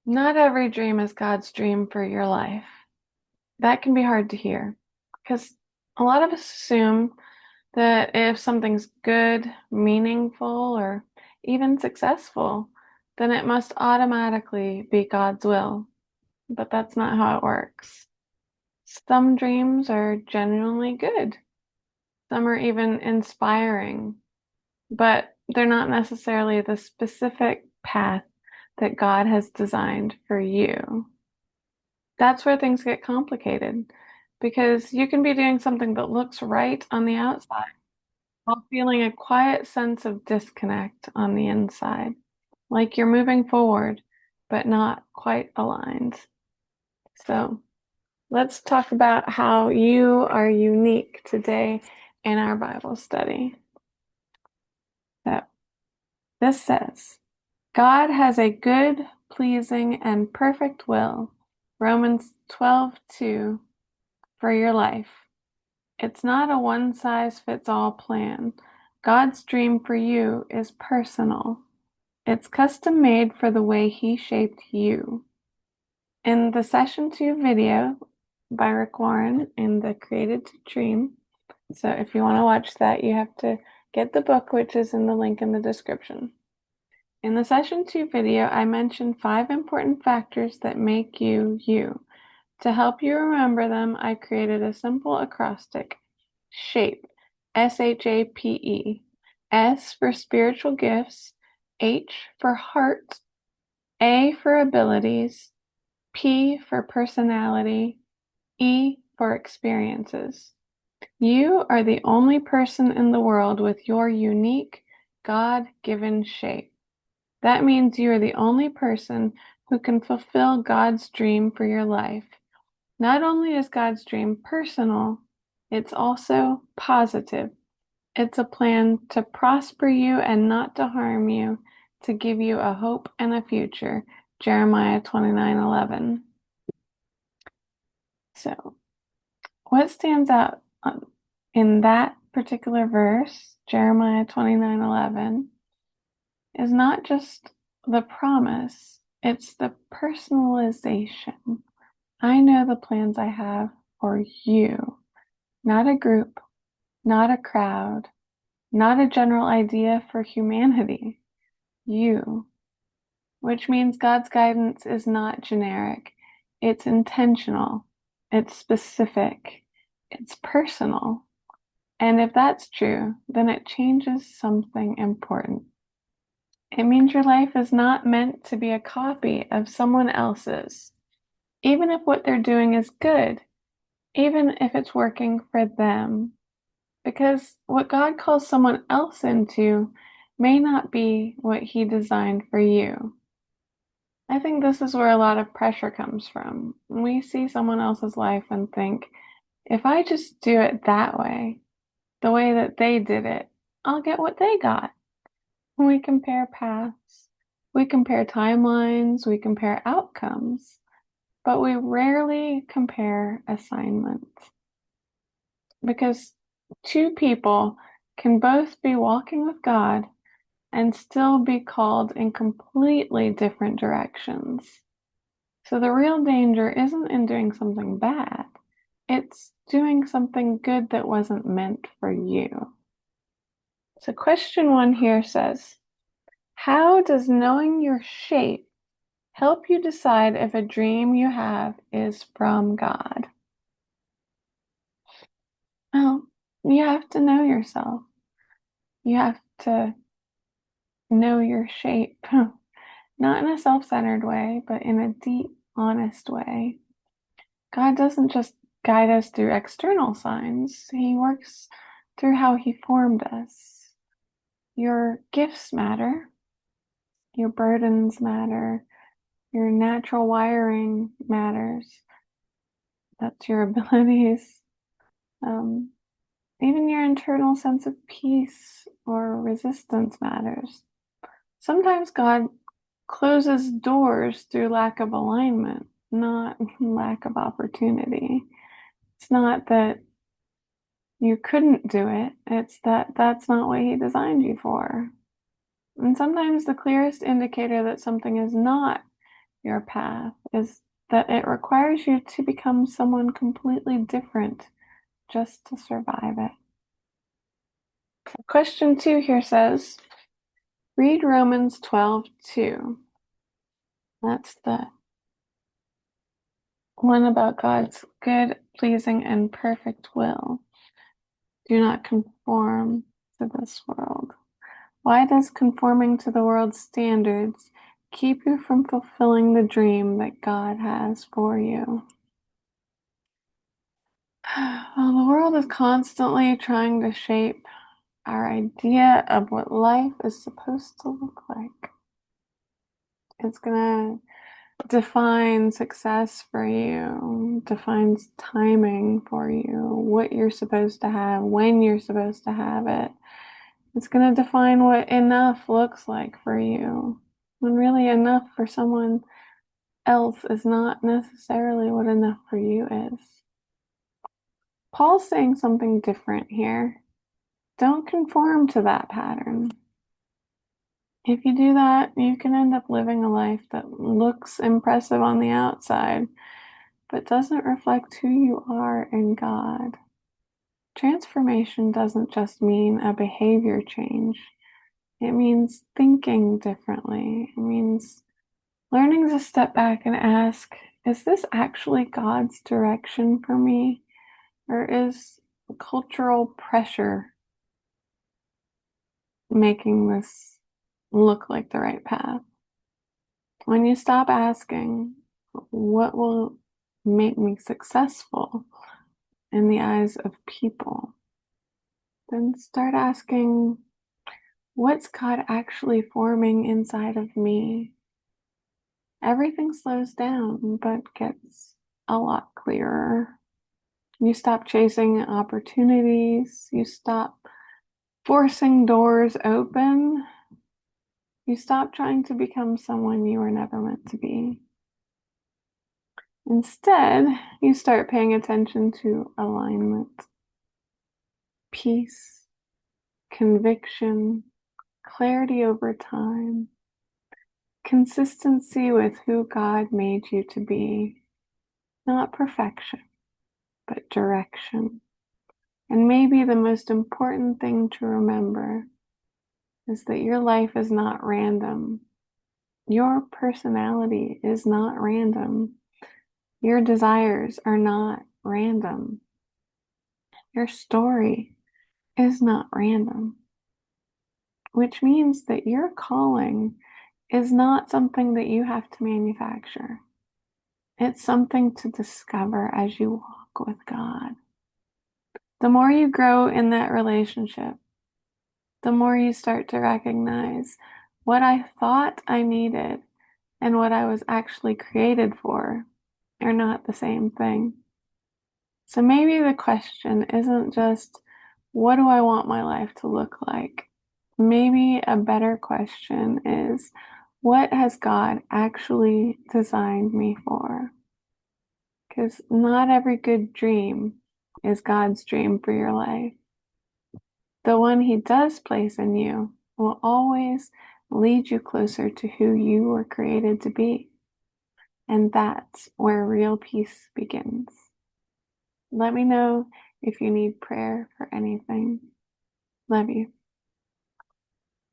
Not every dream is God's dream for your life. That can be hard to hear because a lot of us assume that if something's good, meaningful, or even successful, then it must automatically be God's will. But that's not how it works. Some dreams are genuinely good, some are even inspiring, but they're not necessarily the specific path that God has designed for you. That's where things get complicated because you can be doing something that looks right on the outside while feeling a quiet sense of disconnect on the inside, like you're moving forward, but not quite aligned. So let's talk about how you are unique today in our Bible study. So this says, God has a good, pleasing, and perfect will, Romans 12:2, for your life. It's not a one-size-fits-all plan. God's dream for you is personal. It's custom made for the way He shaped you. In the Session 2 video by Rick Warren in the Created to Dream, so if you want to watch that, you have to get the book, which is in the link in the description. In the Session 2 video, I mentioned 5 important factors that make you you. To help you remember them, I created a simple acrostic. SHAPE, SHAPE. S for spiritual gifts, H for heart, A for abilities, P for personality, E for experiences. You are the only person in the world with your unique, God-given shape. That means you are the only person who can fulfill God's dream for your life. Not only is God's dream personal, it's also positive. It's a plan to prosper you and not to harm you, to give you a hope and a future. Jeremiah 29:11. So, what stands out in that particular verse, Jeremiah 29:11, is not just the promise, it's the personalization. I know the plans I have for you, not a group, not a crowd, not a general idea for humanity, you, which means God's guidance is not generic, it's intentional, it's specific, it's personal. And if that's true, then it changes something important. It means your life is not meant to be a copy of someone else's, even if what they're doing is good, even if it's working for them. Because what God calls someone else into may not be what He designed for you. I think this is where a lot of pressure comes from. We see someone else's life and think, if I just do it that way, the way that they did it, I'll get what they got. We compare paths, we compare timelines, we compare outcomes, but we rarely compare assignments. Because two people can both be walking with God and still be called in completely different directions. So the real danger isn't in doing something bad, it's doing something good that wasn't meant for you. So, question 1 here says, how does knowing your shape help you decide if a dream you have is from God? Well, you have to know yourself. You have to know your shape, not in a self-centered way, but in a deep, honest way. God doesn't just guide us through external signs, He works through how He formed us. Your gifts matter, your burdens matter, your natural wiring matters. That's your abilities. Um, Even your internal sense of peace or resistance matters. Sometimes God closes doors through lack of alignment, not lack of opportunity. It's not that you couldn't do it, it's that that's not what He designed you for. And sometimes the clearest indicator that something is not your path is that it requires you to become someone completely different just to survive it. Question 2 here says, read Romans 12:2. That's the one about God's good, pleasing, and perfect will. Do not conform to this world. Why does conforming to the world's standards keep you from fulfilling the dream that God has for you? Well, the world is constantly trying to shape our idea of what life is supposed to look like. It's going to define success for you, defines timing for you, what you're supposed to have, when you're supposed to have it. It's going to define what enough looks like for you. When really enough for someone else is not necessarily what enough for you is. Paul's saying something different here. Don't conform to that pattern. If you do that, you can end up living a life that looks impressive on the outside, but doesn't reflect who you are in God. Transformation doesn't just mean a behavior change. It means thinking differently. It means learning to step back and ask, is this actually God's direction for me? Or is cultural pressure making this look like the right path? When you stop asking, what will make me successful in the eyes of people, then start asking, what's God actually forming inside of me? Everything slows down, but gets a lot clearer. You stop chasing opportunities. You stop forcing doors open. You stop trying to become someone you were never meant to be. Instead, you start paying attention to alignment, peace, conviction, clarity over time, consistency with who God made you to be, not perfection, but direction. And maybe the most important thing to remember is that your life is not random. Your personality is not random. Your desires are not random. Your story is not random, which means that your calling is not something that you have to manufacture. It's something to discover as you walk with God. The more you grow in that relationship, the more you start to recognize what I thought I needed and what I was actually created for are not the same thing. So maybe the question isn't just, what do I want my life to look like? Maybe a better question is, what has God actually designed me for? Because not every good dream is God's dream for your life. The one He does place in you will always lead you closer to who you were created to be. And that's where real peace begins. Let me know if you need prayer for anything. Love you.